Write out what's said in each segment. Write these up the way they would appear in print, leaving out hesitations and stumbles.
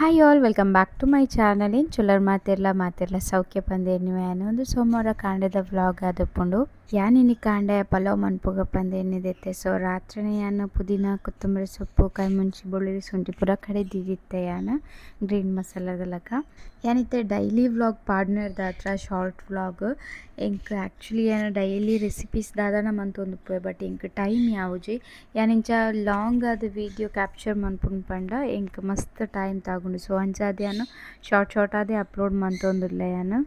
Hi all welcome back to my channel ಏನು ಚುಲ್ಲರ್ ಮಾತಿರ್ಲ ಸೌಖ್ಯ ಬಂದೆ ನೀವು ಒಂದು ಸೋಮವಾರ ಕಾಂಡದ ವ್ಲಾಗ್ ಆದಪ್ಪುಂಡು ಯಾನಿನಿ ಕಾಂಡೆ ಪಲಾವ್ ಮನ್ಪುಗ ಪಂದೆ ಎನ್ನಿದೈತೆ ಸೊ ರಾತ್ರಿನೇ ಯಾನು ಪುದೀನ ಕೊತ್ತಂಬರಿ ಸೊಪ್ಪು ಕಾಯಿ ಮುಂಚಿ ಬೆಳ್ಳುಳ್ಳಿ ಶುಂಠಿ ಪೂರ ಕಡೆ ದಿದಿತ್ತೆ ಯಾನ ಗ್ರೀನ್ ಮಸಾಲದಲಕ ಯಾನಿತ್ತೆ ಡೈಲಿ ವ್ಲಾಗ್ ಪಾಡ್ನರ್ದ ಹತ್ರ ಶಾರ್ಟ್ ವ್ಲಾಗ್ ಇಂಕ್ ಆ್ಯಕ್ಚುಲಿ ಏನು ಡೈಲಿ ರೆಸಿಪೀಸ್ ದಾದಾನ ಮಂತೊಂದು ಬಟ್ ಇಂಕ್ ಟೈಮ್ ಯಾವುಜಿ ಯಾನಿಂಚ ಲಾಂಗ್ ಆದ ವೀಡಿಯೋ ಕ್ಯಾಪ್ಚರ್ ಮನ್ಪುಂಡು ಪಂಡ ಇಂಕ್ ಮಸ್ತ್ ಟೈಮ್ ತಾಗುಂಡು ಸೊ ಅಂಚಾದ ಯಾನು ಶಾರ್ಟ್ ಆದೇ ಅಪ್ಲೋಡ್ ಮಂತೊಂದುಲ್ಲ ಯಾನು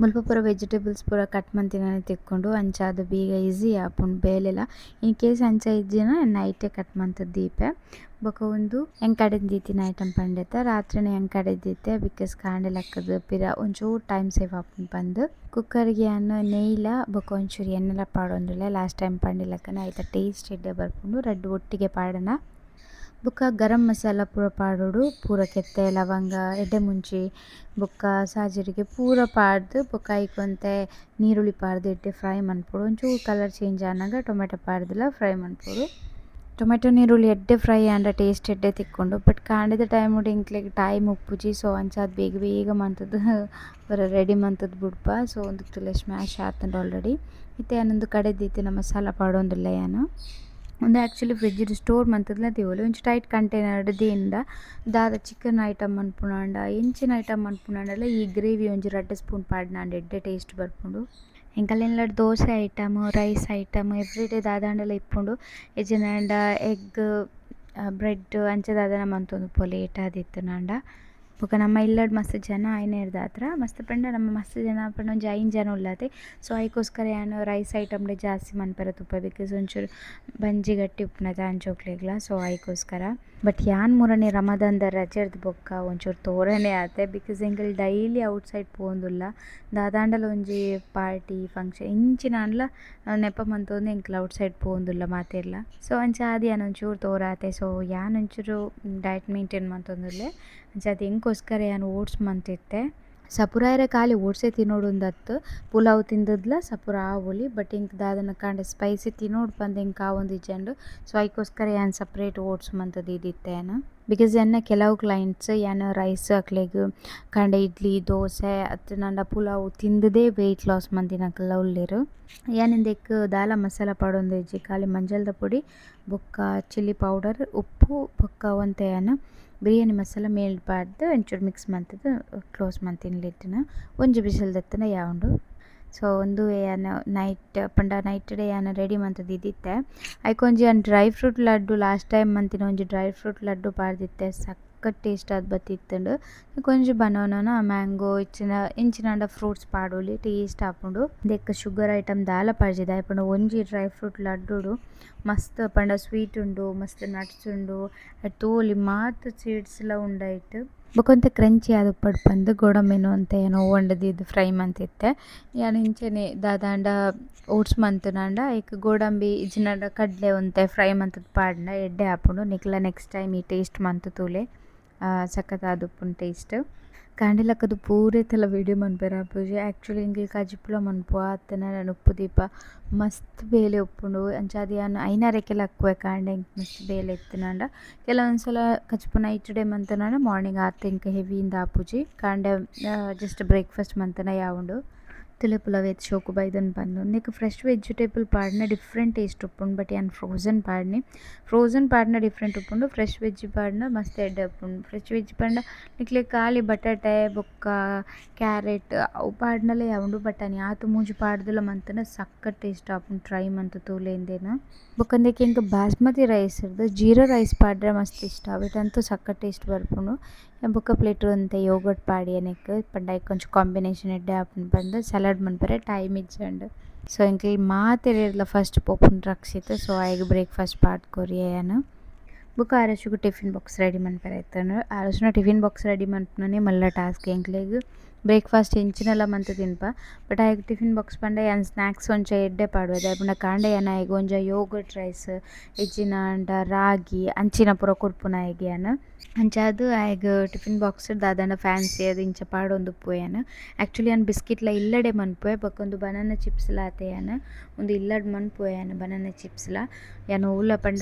ಮುಲ್ಪ ಪೂರ ವೆಜಿಟೇಬಲ್ಸ್ ಪೂರ ಕಟ್ ಮಂತಿನ ತಿಕ್ಕೊಂಡು ಅಂಚಾದ ಬೀಗ ಈಸಿ ಆಪುಂಡು ಬೇಲೆಲ ಇನ್ ಕೇಸ್ ಅಂಚ ಇಜ್ಜಿನ ನೈಟೇ ಕಟ್ ಮಂತದ್ದು ದೀಪೆ ಬೊಕ ಒಂದು ಎಂಕಡೆದು ದೀತಿನ ಐಟಮ್ ಪಂಡೆತ ರಾತ್ರಿನೇ ಎಂಕಡೆದು ದೀತೆ ಬಿಕಾಸ್ ಕಾಂಡೆ ಲಕ್ಕದ ಪಿರ ಒಂಚೂರು ಟೈಮ್ ಸೇವ್ ಆಪುಂಡು ಪಂದು ಕುಕ್ಕರ್ಗೆ ಅನ್ನು ನೆಯ್ಲ ಬೊಕ ಒಂಚೂರು ಎಣ್ಣೆಲ ಪಾಡೊಂದುಲ್ಲೆ ಲಾಸ್ಟ್ ಟೈಮ್ ಪಂಡಿಲಕ್ಕನ ಐತ ಟೇಸ್ಟ್ ಎಡ್ಡೆ ಬರ್ಪುಂಡು ರಡ್ಡು ಒಟ್ಟಿಗೆ ಪಾಡನ ಬೊಕ್ಕ ಗರಂ ಮಸಾಲ ಪೂರ ಪಾಡೋಡು ಪೂರ ಕೆತ್ತೆ ಲವಂಗ ಎಡ್ಡೆ ಮುಂಚಿ ಬೊಕ್ಕ ಸಾಜರಿಗೆ ಪೂರ ಪಾಡ್ದು ಬೊಕ್ಕ ಐಕೊಂತೆ ನೀರುಳ್ಳಿ ಪಾಡ್ದು ಎಡ್ಡೆ ಫ್ರೈ ಮನ್ಪೊಡು ಒಂಚೂರು ಕಲರ್ ಚೇಂಜ್ ಆನಾಗ ಟೊಮೆಟೊ ಪಾಡ್ದುಲ ಫ್ರೈ ಮನ್ಪೊಡು ಟೊಮೆಟೊ ನೀರುಳ್ಳಿ ಎಡ್ಡೆ ಫ್ರೈ ಆಂಡ ಟೇಸ್ಟ್ ಎಡ್ಡೆ ತಿಕ್ಕೊಂಡು ಬಟ್ ಕಾಂಡಿದ ಟೈಮ್ ಇಂಕ್ಲೆಗ್ ಟೈಮ್ ಉಪ್ಪುಜಿ ಸೊ ಅಂಚಾದ ಬೇಗ ಬೇಗ ಮಂತದ್ದು ಬರ ರೆಡಿ ಮಂತದ್ದು ಬುಡ್ಪ ಸೊ ಒಂದು ತುಲೆ ಸ್ಮ್ಯಾಶ್ ಆತಂಡು ಆಲ್ರೆಡಿ ಇತ್ತೆ ಏನೊಂದು ಕಡೆ ದೀತಿನ ಮಸಾಲ ಪಾಡೊಂದುಲ್ಲ ಏನು ಒಂದು ಆ್ಯಕ್ಚುಲಿ ಫ್ರಿಡ್ಜ್ ಸ್ಟೋರ್ ಮಂತದ್ಲ ದೇವೊಲಿ ಒಂಚು ಟೈಟ್ ಕಂಟೈನರ್ ದೇಂಡ ದಾದ ಚಿಕನ್ ಐಟಮ್ ಮನ್ಪುನಾಂಡ ಎಂಚಿನ ಐಟಮ್ ಮನ್ಪುನಾಂಡಲ ಈ ಗ್ರೇವಿ ಒಂಜಿ 2 ಸ್ಪೂನ್ ಪಾಡ್ನಾಂಡ ಎಡ್ಡೆ ಟೇಸ್ಟ್ ಬರ್ಪುಂಡು ಎಂಕಲೆನ್ಲಡ್ dosa item rice item everyday ದಾದಾಂಡಲ ಇಪ್ಪುಂಡು ಎಜ್ಜಿನಾಂಡ ಎಗ್ ಬ್ರೆಡ್ ಅಂಚ ದಾದಾನ ಮಂತೊಂದು ಪೊ ಲೇಟ್ ಆದಿತ್ತುನಾಂಡ ಬೊಕ ನಮ್ಮ ಇಲ್ಲಡ್ ಮಸ್ತ್ ಜನ ಆಯ್ನೆರ್ದ ಹತ್ರ ಮಸ್ತ್ ಪಂಡ ನಮ್ಮ ಮಸ್ತ್ ಜನ ಪಂಡ ಒಂಜಿ 5 ಜನ ಉಳ್ಳತೆ ಸೊ ಐಕೋಸ್ಕರ ಯಾನು ರೈಸ್ ಐಟಮ್ಡೆ ಜಾಸ್ತಿ ಮನ್ಪರೆ ತುಪ್ಪ ಬಿಕಾಸ್ ಒಂಚೂರು ಬಂಜಿ ಗಟ್ಟಿ ಉಪ್ಪುನದ ಅಂಚೋಕ್ಲೆಗ್ಲ ಸೊ ಐಕೋಸ್ಕರ ಬಟ್ ಯಾನ್ ಮೂರನೇ ರಮದಾನ್ದ ರಜೆರ್ದು ಬೊಕ್ಕ ಒಂಚೂರು ತೋರನೆ ಆತೆ ಬಿಕಾಸ್ ಎಂಕಲ್ ಡೈಲಿ ಔಟ್ಸೈಡ್ ಪೋಂದುಲ್ಲ ದಾದಾಂಡಲ ಒಂಜಿ ಪಾರ್ಟಿ ಫಂಕ್ಷನ್ ಇಂಚಿನಾಂಡ್ಲ ನೆಪ ಮಂತೊಂದು ಎಂಕಲ್ ಔಟ್ಸೈಡ್ ಪೋಂದುಲ್ಲ ಮಾತೆರ್ಲ ಸೊ ಅಂಚ ಆದಿ ಯಾನ್ ಒಂಚೂರು ತೋರಾತೆ ಸೊ ಯಾನ್ ಒಂಚೂರು ಡಯಟ್ ಮೇಂಟೈನ್ ಮಂತೊಂದುಲ್ಲೆ ಅಂಚ ಅದು ಎಂಕೋಸ್ಕರ ಯಾನು ಓಟ್ಸ್ ಮಂತಿತ್ತೆ ಸಪುರಾಯರೆ ಖಾಲಿ ಓಟ್ಸೇ ತಿನ್ನೋಡುಂದತ್ತು ಪುಲಾವ್ ತಿಂದದ್ಲ ಸಪುರ ಆವೊಲಿ ಬಟ್ ಇಂಕ್ ದಾದನ ಕಾಂಡೆ ಸ್ಪೈಸಿ ತಿನ್ನೋಡು ಪಂದ್ ಇಂಕ್ ಆವೊಂದು ಇಜ್ಜಂಡು ಸೊ ಐಕೋಸ್ಕರ ಯಾನ್ ಸಪ್ರೇಟ್ ಓಟ್ಸ್ ಮಂತದ್ದು ಇದಿತ್ತೆ ಯಾನು ಬಿಕಾಸ್ ಎನ್ನ ಕೆಲವು ಕ್ಲೈಂಟ್ಸ್ ಯಾನು ರೈಸ್ ಅಕ್ಲೆಗ್ ಕಾಂಡೆ ಇಡ್ಲಿ ದೋಸೆ ಅತ್ತು ನಂಡ ಪುಲಾವ್ ತಿಂದದೇ ವೆಯ್ಟ್ ಲಾಸ್ ಮಂತಿನಕಲ್ಲ ಉಳ್ಳೇರು ಯಾನಿಂದೆಕ್ ದಾಲ ಮಸಾಲ ಪಾಡೊಂದು ಇಜ್ಜಿ ಖಾಲಿ ಮಂಜಲ್ದ ಪೊಡಿ ಬೊಕ್ಕ ಚಿಲ್ಲಿ ಪೌಡರ್ ಉಪ್ಪು ಬೊಕ್ಕ ಒಂತೆ ಯಾನು ಬಿರಿಯಾನಿ ಮಸಾಲ ಮೇಲ್ಡ್ ಪಾಡ್ದು ಒಂಚೂರು ಮಿಕ್ಸ್ ಮಂತದ್ದು ಕ್ಲೋಸ್ ಮಂತಿನ್ಲಿಟ್ಟಿನ ಒಂಜಿ ಬಿಸಿಲ್ ದತ್ತನ ಯಾವುದು ಸೊ ಒಂದು ಯಾನು ನೈಟ್ ಡೇ ಯಾನು ರೆಡಿ ಮಂತದ್ದು ಇದ್ದಿತ್ತೆ ಐಕೊಂಜಿ ಯಾನು dry fruit laddu last time ಮಂತಿನ ಒಂಜಿ ಡ್ರೈ ಫ್ರೂಟ್ ಲಡ್ಡು ಪಾಡ್ದಿತ್ತೆ ಸಕ್ಕತ್ ಟೇಸ್ಟ್ ಆದ್ ಬತ್ತಿತ್ತುಂಡು ಕೊಂಚ ಬನಾನನ ಮ್ಯಾಂಗೋ ಇಂಚಿನಾಂಡ ಫ್ರೂಟ್ಸ್ ಪಾಡೋಲಿ ಟೇಸ್ಟ್ ಆಪುಂಡು ದೆಕ್ಕ ಶುಗರ್ ಐಟಮ್ ದಾಲ ಪಾಡ್ಜಿದ ಆಯ್ಪಂಡ ಒಂಜಿ ಡ್ರೈ ಫ್ರೂಟ್ ಲಡ್ಡುಡು ಮಸ್ತ್ ಪಂಡ ಸ್ವೀಟ್ ಉಂಡು ಮಸ್ತ್ ನಟ್ಸ್ ಉಂಡು ತೋಲಿ ಮಾತ್ ಸೀಡ್ಸ್ಲ ಉಂಡಾಯ್ತು ಬೊಕೊಂತೆ ಕ್ರಂಚಿ ಆದ ಪಂದು ಗೋಡಂಬಿನು ಅಂತ ಏನೋ ಒಳ್ಳೇದು ಫ್ರೈ ಮಂತಿತ್ತೆ ಯಾನು ಇಂಚನೆ ದಾದಾಂಡ ಓಟ್ಸ್ ಮಂತುನಾಂಡ ಈಗ ಗೋಡಂಬಿ ಇಜ್ಜಿನಾಂಡ ಕಡ್ಲೆ ಒಂತೆ ಫ್ರೈ ಮಂತದ ಪಾಡ್ನ ಎಡ್ಡೆ ಆಪುಂಡು ನಿಕ್ಲ ನೆಕ್ಸ್ಟ್ ಟೈಮ್ ಈ ಟೇಸ್ಟ್ ಮಂತು ತೂಲೆ ಸಖತ್ ಆದುಪ್ಪುಂಡು ಟೇಸ್ಟ್ ಕಾಂಡಿಲಕ್ಕದು ಪೂರೆ ತಲ ವೀಡಿಯೋ ಮನ್ಪೆರ ಆಪುಜಿ ಆ್ಯಕ್ಚುಲಿ ಇಂಗ್ಲಿ ಕಜಿಪುಲ ಮನ್ಪು ಆತನ ನಾನು ಉಪ್ಪು ದೀಪ ಮಸ್ತ್ ಬೇಲೆ ಉಪ್ಪುಂಡು ಅಂಚಾದ ಯಾನು ಐನಾರೆಕ್ಕೆಲ್ಲ ಅಕ್ಕುವೆ ಕಾಂಡೆ ಇಂಕ್ ಮಸ್ತ್ ಬೇಲೆ ಎತ್ತಿನಾಂಡ ಕೆಲವೊಂದ್ಸಲ ಕಚ್ಪು ನೈಟ್ ಡೇ ಮಂತನಾಂಡ ಮಾರ್ನಿಂಗ್ ಆತ ಇಂಕ ಹೆವಿಯಿಂದ ಆಪುಜಿ ಕಾಂಡೆ ಜಸ್ಟ್ ಬ್ರೇಕ್ಫಾಸ್ಟ್ ಮಂತನ ಯಾವುಂಡು ತುಲೆ ಪುಲಾವ್ ಎತ್ ಶೋಕು ಬೈದನ್ ಪಂದು ನೆಕ್ ಫ್ರೆಶ್ ವೆಜಿಟೇಬಲ್ ಪಾಡ್ನ ಡಿಫ್ರೆಂಟ್ ಟೇಸ್ಟ್ ಉಪ್ಪುಂಡು ಬಟ್ ಯಾನ್ ಫ್ರೋಝನ್ ಪಾಡ್ನ ಡಿಫ್ರೆಂಟ್ ಉಪ್ಪುಂಡು ಫ್ರೆಶ್ ವೆಜ್ ಪಾಡ್ನ ಮಸ್ತ್ ಎಡ್ಡೆ ಉಪ್ಪುಂಡು ಫ್ರೆಶ್ ವೆಜ್ ಪಂಡ ನಿಕ್ಲೆ ಖಾಲಿ ಬಟಾಟೆ ಬೊಕ್ಕ ಕ್ಯಾರೆಟ್ ಅವು ಪಾಡ್ನಲ ಯಾವುಂಡು ಬಟ್ ಅನಿ ಆತು ಮೂಜಿ ಪಾಡ್ದುಲ ಮಂತನ ಸಕ್ಕ ಟೇಸ್ಟ್ ಆಪುಂಡು ಟ್ರೈ ಮಂತು ತೂಲೆಂದೇನ ಬೊಕ್ಕಂದಕ್ಕೆ ಇಂಕ ಬಾಸ್ಮತಿ ರೈಸ್ ಇರ್ದು ಜೀರಾ ರೈಸ್ ಪಾಡ್ರೆ ಮಸ್ತ್ ಇಷ್ಟ ಅವಿಟಂತೂ ಸಕ್ಕ ಟೇಸ್ಟ್ ಬರ್ಪುಂಡು ಬೊಕ್ಕ ಪ್ಲೇಟ್ ಒಂತೆ ಯೋಗರ್ಟ್ ಪಾಡಿ ನೆಕ್ ಪಂಡ ಕೊಂಚ ಕಾಂಬಿನೇಷನ್ ಎಡ್ಡೆ ಆಪುಂಡು ಬಂದು ಸಲಾಡ್ ಮನ್ಪರೆ ಟೈಮ್ ಇಜ್ಜಂಡು ಸೊ ಇಂಕ್ಲಿ ಮಾತೆರ್ಲ ಫಸ್ಟ್ ಪೋಪುಂಡು ರಕ್ಷಿತ್ ಸೊ ಐಗ್ ಬ್ರೇಕ್ಫಾಸ್ಟ್ ಪಾಡ್ ಕೊರಿಯನು ಬೊಕ್ಕ ಆರಸುಗು ಟಿಫಿನ್ ಬಾಕ್ಸ್ ರೆಡಿ ಮನ್ಪರೆ ಇತ್ತಂಡು ಆರಸುನ ಟಿಫಿನ್ ಬಾಕ್ಸ್ ರೆಡಿ ಮನ್ಪುನನೆ ಮಲ್ಲ ಟಾಸ್ಕ್ ಎಂಕ್ಲೆಗ್ ಬ್ರೇಕ್ಫಾಸ್ಟ್ ಎಂಚಿನಲ ಮಂತ್ ತಿನ್ಪ ಬಟ್ ಆಯ್ಗೆ ಟಿಫಿನ್ ಬಾಕ್ಸ್ ಪಂಡ ಯಾನ್ ಸ್ನ್ಯಾಕ್ಸ್ ಒಂಚ ಎಡ್ಡೆ ಪಾಡುವೆ ದಾಯಪಂಡ ಕಾಂಡೆ ಯಾನ ಆಯ್ಗೆ ಒಂಜ ಯೋಗರ್ಟ್ ರೈಸ್ ಇಜ್ಜಿನಾಂಡ ರಾಗಿ ಅಂಚಿನ ಪೂರ ಕೊರ್ಪುನ ಆಯ್ಗೆ ಯಾನ್ ಅಂಚಾದು ಆಯ್ಗ ಟಿಫಿನ್ ಬಾಕ್ಸ್ ದಾದಾಂಡ ಫ್ಯಾನ್ಸಿ ಅದು ಇಂಚ ಪಾಡೊಂದು ಪೋಯಾನ. ಆ್ಯಕ್ಚುಲಿ ನಾನು ಬಿಸ್ಕಿಟ್ಲ ಇಲ್ಲಡೆ ಮನ್ಪೋಯೆ ಬೊಕೊಂದು ಬನಾನಾ ಚಿಪ್ಸ್ಲ ಆತೆಯಾನ ಒಂದು ಇಲ್ಲಡ್ ಮನ್ಪೋಯಾನ ಬನಾನಾ ಚಿಪ್ಸ್ಲ. ಯಾನು ಉಲ್ಲ ಪಂಡ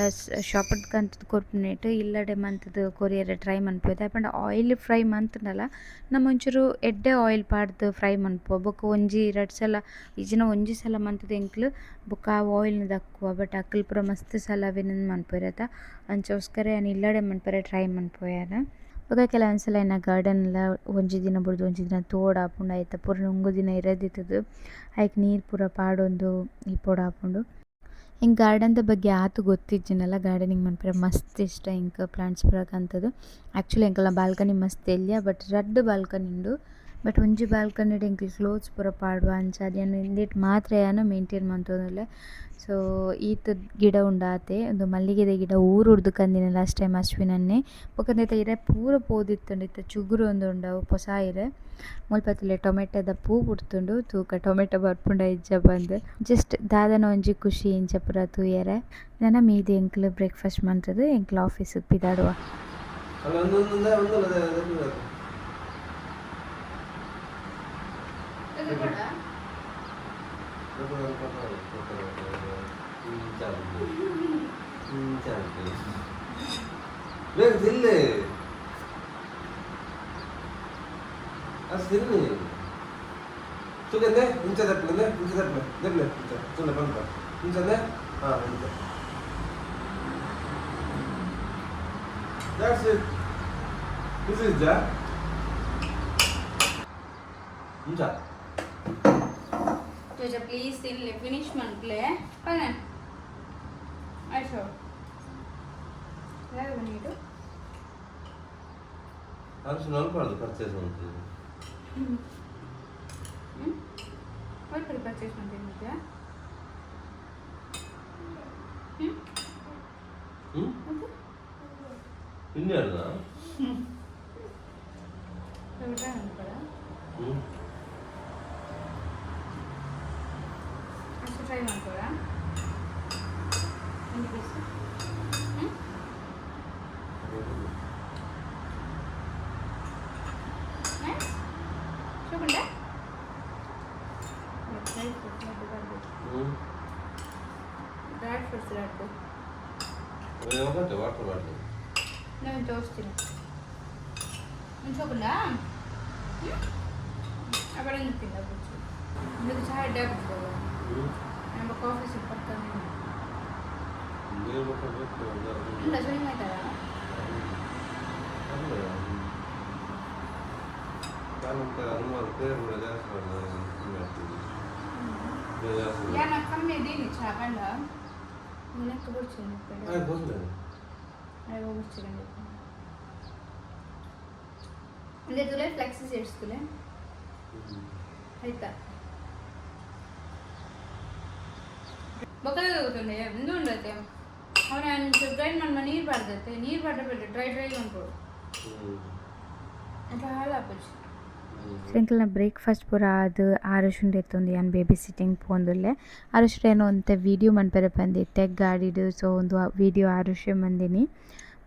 ಶಾಪಡ್ ಕಂತದ್ದು ಕೊರ್ಪುನೇಟ್ ಇಲ್ಲಡೆ ಮಂತದ್ದು ಕೊರಿಯರ್ ಟ್ರೈ ಮನ್ಪೋಯ್ತು ಪಂಡ ಆಯಿಲ್ ಫ್ರೈ ಮಂತನಲ ನಮ್ಮ ಒಂಚೂರು ಎಡ್ಡೆ ಆಯಿಲ್ ಪಾಡ್ದು ಫ್ರೈ ಮನ್ಪುವ ಬೊಕ ಒಂಜಿ 2 ಸಲ ಇಜಿನ ಒಂಜಿ ಸಲ ಮಂತದ್ದು ಎಂಕ್ಲು ಬೊಕ ಆ ಆಯಿಲ್ನ ದಕ್ಕುವ ಬಟ್ ಅಕ್ಕಲ್ ಪೂರ ಮಸ್ತ್ ಸಲ ಅವೆನನ್ ಮನ್ಪೊಯ್ರತ ಅಂಚೋಸ್ಕರ ಯಾನು ಇಲ್ಲಡೆ ಮನ್ಪರೆ ಟ್ರೈ ಮನ್ಪೋಯಾನ. ಬೊಕ ಕೆಲವೊಂದ್ಸಲ ಇನ್ನ ಗಾರ್ಡನ್ಲ ಒಂಜಿ ದಿನ ಬುಡ್ದು ಒಂಜಿ ದಿನ ತೋಡ್ ಆಪುಂಡು ಐತ ಪೂರ ಉಂಗು ದಿನ ಇರದಿತ್ತದು ಐಕ್ ನೀರು ಪೂರ ಪಾಡೊಂದು ಇಪ್ಪೊಡು ಆಪುಂಡು. ಹಿಂಗೆ ಗಾರ್ಡನ್ದ ಬಗ್ಗೆ ಆತು ಗೊತ್ತಿಜ್ಜಿನಲ್ಲ ಗಾರ್ಡನಿಂಗ್ ಮನ್ಪರೆ ಮಸ್ತ್ ಇಷ್ಟ ಇಂಕ್ ಪ್ಲಾಂಟ್ಸ್ ಪೂರ ಕಂತದು. ಆ್ಯಕ್ಚುಲಿ ಎಂಕಲ್ನ ಬಾಲ್ಕನಿ ಮಸ್ತ್ ಎಲ್ಲಿಯ ಬಟ್ ರಡ್ಡ್ ಬಾಲ್ಕನಿ ಉಂಡು ಬಟ್ ಒಂಜಿ ಬಾಲ್ಕನಿಡ್ ಎಂಕಲ್ ಕ್ಲೋತ್ಸ್ ಪೂರ ಪಾಡುವ ಅಂಚ ಅದೇನು ಇಂದೆಟ್ ಮಾತ್ರ ಯಾನು ಮೇಂಟೈನ್ ಮಂತೊಂದುಲ್ಲೆ. ಸೊ ಈತ್ ಗಿಡ ಉಂಡಾತೆ ಒಂದು ಮಲ್ಲಿಗೆದ ಗಿಡ ಉರ್ದು ಕಂದಿನ ಲಾಸ್ಟ್ ಟೈಮ್ ಅಶ್ವಿನನ್ನೇ ಬೊಕಂದೈತ ಇರೆ ಪೂರ ಪೋದಿತ್ತುಂಡು ಇತ್ತ ಚುಗುರು ಒಂದು ಉಂಡವು ಪೊಸ ಇರೆ ಮುಲ್ಪತ್ತುಲೆ ಟೊಮೆಟೊದ ಪೂ ಬುಡ್ತುಂಡು ತೂಕ ಟೊಮೆಟೊ ಬರ್ಪುಂಡ ಇಜ್ಜ ಬಂದು ಜಸ್ಟ್ ದಾದನ ಒಂಜಿ ಖುಷಿ ಇಂಚ ಪೂರ ತೂಯರೆ. ನನ್ನ ಮೀದಿ ಎಂಕ್ಲು ಬ್ರೇಕ್ಫಾಸ್ಟ್ ಮಂತದ್ದು ಎಂಕ್ಲು ಆಫೀಸಿಗೆ ಪಿದಾಡುವ. That's it. This is that. तुझे प्लीज तिनले फिनिश म्हटले पण आयशो ಯಾರು ಬಂದಿದ್ದು ನಾನು ನೋಡ್ಬಾರ್ದು ಪರ್ಚೇಸ್ ಮಾಡ್ತೀನಿ ಒಳ್ಳೆ ಪರ್ಚೇಸ್ ಮಾಡ್ತೀನಿ ಇನ್ನೇನ ಟ್ರೈ ಮಾಡ್ತೀರಾ dry fruits laddu water bottle నేను చూస్తాను ఉంచుకోకుండా అక్కడ ఎందుకు తిందా కూర్చో ఎందుకు చాలా డబ్బు పోవా నేను కాఫీ సిప్పడతాను ఇలా చూడమవుతారా నాకు కమ్మి దీన్ని చాపండా నేను కూర్చోండి ಅಂದ್ರೆ ತುಲೆ ಫ್ಲೆಕ್ಸಿ ಸೀಡ್ಸ್ ತುಲೆ ಆಯ್ತಾ ಬೊಕ್ಕದಾಗ ಗೊತ್ತುಂಡೆ ಎಂದು ಉಂಡತ್ತೆ ಅವನ ಗ್ರೈಂಡ್ ಮಾಡಿ ನೀರು ಬಾಡ್ದತ್ತೆ ನೀರು ಬಾಡ್ರೆ ಡ್ರೈ ಮಾಡ್ಕೊಡು ಅಂತ ಹಾಳಾಪಚ್ಚು ಎಂಕಲ್ನ ಬ್ರೇಕ್ಫಾಸ್ಟ್ ಪೂರ ಅದು ಆರುಷುಂಡು ಎತ್ತೊಂದು ಯಾನ್ ಬೇಬಿ ಸಿಟ್ಟಿಂಗ್ ಪೋಂದುಲ್ಲೆ ಆರುಷ್ ಏನೋ ಒಂತೆ ವೀಡಿಯೋ ಮನ್ಪೆರೆ ಬಂದಿತ್ತೆ ಗಾಡಿಡು ಸೊ ಒಂದು ವೀಡಿಯೋ ಆರುಷೆ ಮಂದಿನಿ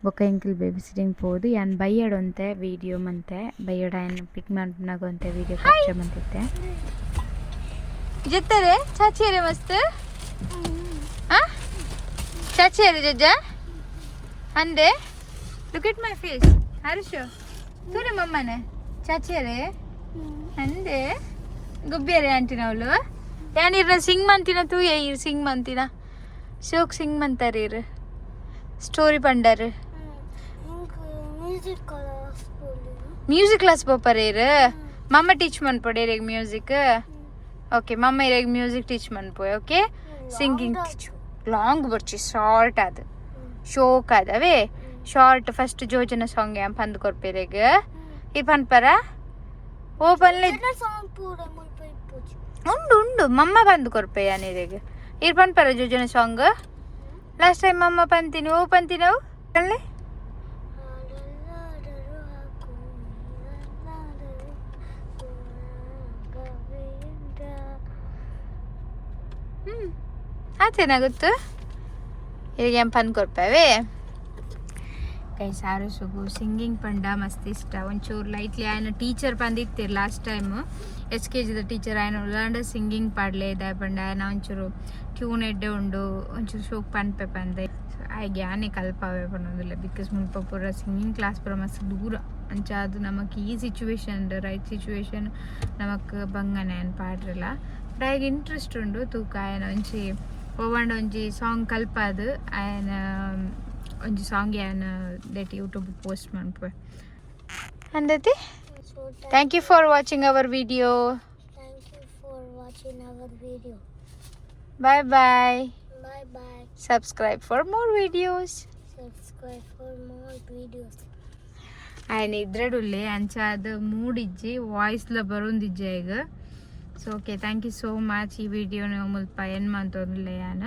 ಬೊಕ್ಕ ಎಂಕಲ್ ಬೇಬಿ ಸಿಟ್ಟಿಂಗ್ ಪೋದು ಯಾನ್ ಬೈಯಡೊಂತೆ ವೀಡಿಯೋ ಮಂತೆ ಬೈಯಡ ಏನು ಪಿಕ್ ಮಾಡ್ನಾಗೊಂತೆ ವೀಡಿಯೋ ಕ್ಯಾಪ್ಚರ್ ಮಂತಿತ್ತೆ ಜತ್ತರೆ ಚಾಚಿಯರೆ ಮಸ್ತ್ ಚಾಚಿಯರೆ ಜಜ್ಜ ಅಂದೆ ಲುಕ್ ಇಟ್ ಮೈ ಫೇಸ್ ಆರುಷು ತೂರೆ ಮಮ್ಮನೆ ಚಾಚಿಯರೆ ಅಂದೆ ಗುಬ್ಬಿಯರೆ ಆಂಟಿನ ಅವಳು ಯಾನಿರ ಸಿಂಗ್ ಮಂತಿನ ತೂ ಏರ್ ಸಿಂಗ್ ಮಂತಿನ ಶೋಕ್ ಸಿಂಗ್ ಮಂತಾರೀರ್ ಸ್ಟೋರಿ ಪಂಡರ್ ಮ್ಯೂಸಿಕ್ ಕ್ಲಾಸ್ ಪೋಪರೇರ್ ಮಮ್ಮ ಟೀಚ್ ಮನ್ಪೊಡೆ ಇರೆಗ್ ಮ್ಯೂಸಿಕ್ ಓಕೆ ಮಮ್ಮ ಇರೆಗ್ ಮ್ಯೂಸಿಕ್ ಟೀಚ್ ಮನ್ಪೋಯ್ ಓಕೆ ಸಿಂಗಿಂಗ್ ಟೀಚ್ ಲಾಂಗ್ ಬರ್ಚಿ ಶಾರ್ಟ್ ಅದು ಶೋಕ್ ಅದವೇ ಶಾರ್ಟ್ ಫಸ್ಟ್ ಜೋಜನ ಸಾಂಗ್ ಯಾನ್ ಪಂದ್ ಕೊರ್ಪೆರೆಗ್ ಈ ಪನ್ಪರ ಓಪನ್ಲೆ ಉಂಡು ಉಂಡು ಮಮ್ಮ ಪಂದ್ ಕೊರ್ಪೆ ಯಾನಿರೆಗ್ ಇರ್ ಪನ್ಪರ ಜೋಜನ ಸಾಂಗ್ ಲಾಸ್ಟ್ ಟೈಮ್ ಮಮ್ಮ ಪಂತೀನಿ ಓ ಪಂತಿನವು ಕಳ್ಳೆ ಆತೇನಾಗುತ್ತು ಈಗ ಏನು ಪಂದ್ ಕೊಡ್ಪೇವೆ ಕೈ ಸಾರು ಸುಗು ಸಿಂಗಿಂಗ್ ಪಂಡ ಮಸ್ತ್ ಇಷ್ಟ ಒಂಚೂರು ಲೈಟ್ಲಿ ಆಯ್ನ ಟೀಚರ್ ಬಂದಿತ್ತಿರು ಲಾಸ್ಟ್ ಟೈಮ್ SKG ಟೀಚರ್ ಆಯ್ನ ಉಳ್ಳಾಂಡ ಸಿಂಗಿಂಗ್ ಪಾಡ್ಲೆ ಇದಾಯ ಪಂಡ ಆಯ್ನ ಒಂಚೂರು ಟ್ಯೂನ್ ಎಡ್ಡೆ ಉಂಡು ಒಂಚೂರು ಶೋಕ್ ಪನ್ಪೆ ಪಂದೆ ಆಯ್ಗೆ ಆನೆ ಕಲ್ಪವೇ ಪನ್ನೋದಿಲ್ಲ ಬಿಕಾಸ್ ಮುಲ್ಪ ಪೂರ ಸಿಂಗಿಂಗ್ ಕ್ಲಾಸ್ ಪೂರ ಮಸ್ತ್ ದೂರ ಅಂಚ ಅದು ನಮಕ್ ಈ ಸಿಚುವೇಶನ್ ರೈಟ್ ಸಿಚುವೇಶನ್ ನಮಕ್ ಬಂಗನೆ ಅನ್ ಪಾಡ್ರಲ್ಲ ಬಟ್ ಆಯ್ಗೆ ಇಂಟ್ರೆಸ್ಟ್ ಉಂಡು ತೂಕ ಆಯ್ನ ಒಂಚಿ ಓವಂಡ ಒಂಜಿ ಸಾಂಗ್ ಕಲ್ಪದು ಆಯ್ನ ಒಂಜಿ ಸಾಂಗ್ ಆಯ್ನ ದಟ್ ಯೂಟ್ಯೂಬ್ ಪೋಸ್ಟ್ ಮನ್ಪೆ ಅಂದತಿ thank you for watching our video Thank you for watching our video. Bye bye Bye bye. Subscribe for more videos Subscribe for more videos. ఆయన ఇద్దరులే అంచాదు మూడిజ్జి వాయిస్లో బరుందిజ్జే ಈಗ so okay thank you so much ఈ వీడియోని ముಲ್ಪ ఎన్ month ఆయన